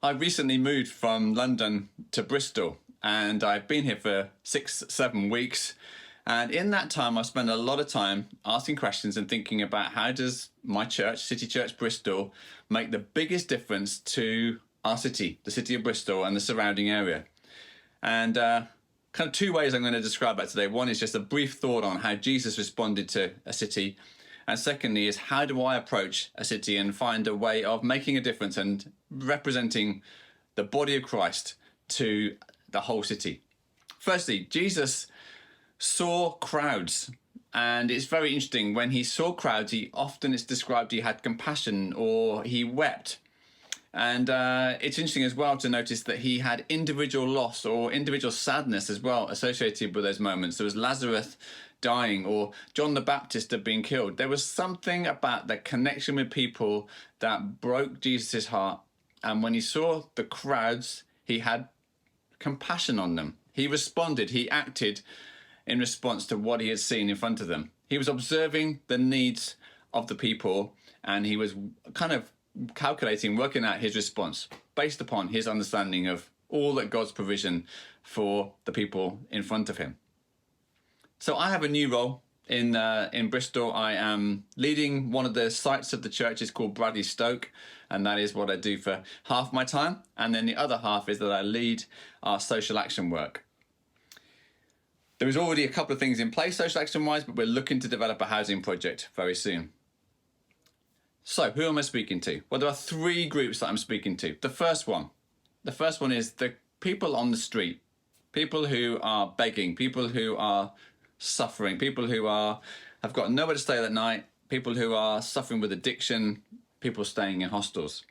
I recently moved from London to Bristol, and I've been here for 6, 7 weeks. And in that time, I've spent a lot of time asking questions and thinking about how does my church, City Church Bristol, make the biggest difference to our city, the city of Bristol and the surrounding area. And kind of two ways I'm going to describe that today. One is just a brief thought on how Jesus responded to a city. And secondly is how do I approach a city and find a way of making a difference and representing the body of Christ to the whole city. Firstly, Jesus saw crowds, and it's very interesting. When he saw crowds, it's described he had compassion or he wept. And it's interesting as well to notice that he had individual loss or individual sadness as well associated with those moments. There was Lazarus dying or John the Baptist had been killed. There was something about the connection with people that broke Jesus' heart. And when he saw the crowds, he had compassion on them. He responded, he acted in response to what he had seen in front of them. He was observing the needs of the people, and he was kind of calculating, working out his response based upon his understanding of all that God's provision for the people in front of him. So I have a new role in Bristol. I am leading one of the sites of the church. It's called Bradley Stoke, and that is what I do for half my time. And then the other half is that I lead our social action work. There is already a couple of things in place social action wise, but we're looking to develop a housing project very soon. So who am I speaking to? Well, there are three groups that I'm speaking to. The first one is the people on the street, people who are begging, people who are suffering, people who have got nowhere to stay that night, people who are suffering with addiction, people staying in hostels.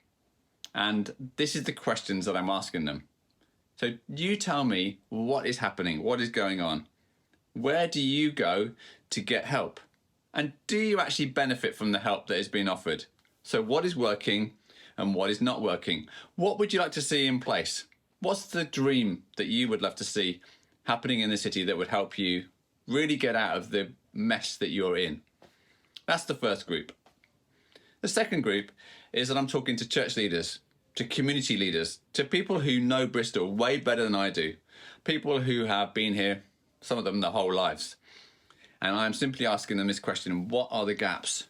And this is the questions that I'm asking them. So you tell me what is happening, what is going on? Where do you go to get help? And do you actually benefit from the help that is being offered? So what is working and what is not working? What would you like to see in place? What's the dream that you would love to see happening in the city that would help you really get out of the mess that you're in? That's the first group. The second group is that I'm talking to church leaders, to community leaders, to people who know Bristol way better than I do, people who have been here, some of them their whole lives. And I'm simply asking them this question: what are the gaps?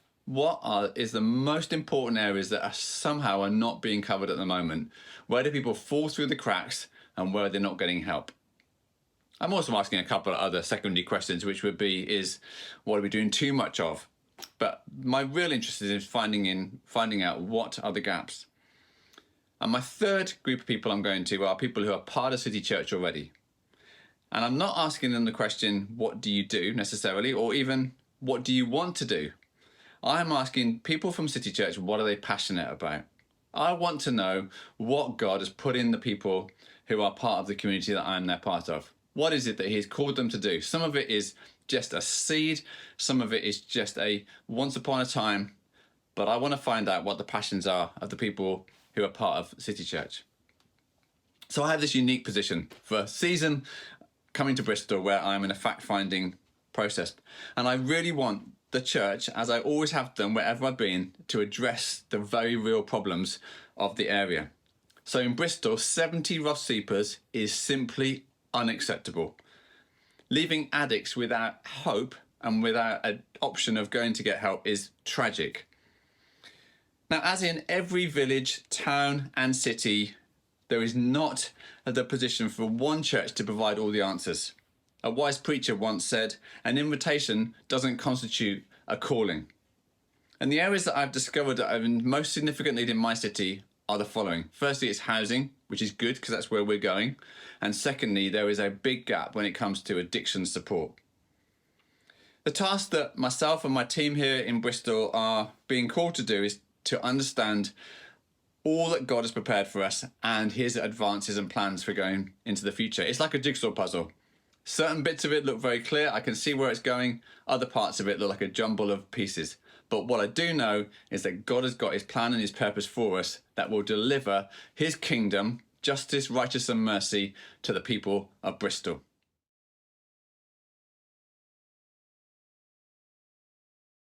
Is the most important areas that somehow are not being covered at the moment? Where do people fall through the cracks and where they're not getting help? I'm also asking a couple of other secondary questions, which would be, what are we doing too much of? But my real interest is in finding out what are the gaps. And my third group of people I'm going to are people who are part of City Church already. And I'm not asking them the question, what do you do necessarily, or even what do you want to do? I'm asking people from City Church, what are they passionate about? I want to know what God has put in the people who are part of the community that I'm their part of. What is it that he's called them to do? Some of it is just a seed. Some of it is just a once upon a time. But I want to find out what the passions are of the people who are part of City Church. So I have this unique position for a season coming to Bristol where I'm in a fact-finding process. And I really want the church, as I always have done wherever I've been, to address the very real problems of the area. So in Bristol, 70 Ross Sleepers is simply unacceptable. Leaving addicts without hope and without an option of going to get help is tragic. Now, as in every village, town and city, there is not the position for one church to provide all the answers. A wise preacher once said, an invitation doesn't constitute a calling. And the areas that I've discovered that are most significant need in my city are the following. Firstly, it's housing, which is good because that's where we're going. And secondly, there is a big gap when it comes to addiction support. The task that myself and my team here in Bristol are being called to do is to understand all that God has prepared for us and his advances and plans for going into the future. It's like a jigsaw puzzle. Certain bits of it look very clear. I can see where it's going. Other parts of it look like a jumble of pieces. But what I do know is that God has got his plan and his purpose for us that will deliver his kingdom, justice, righteousness and mercy to the people of Bristol.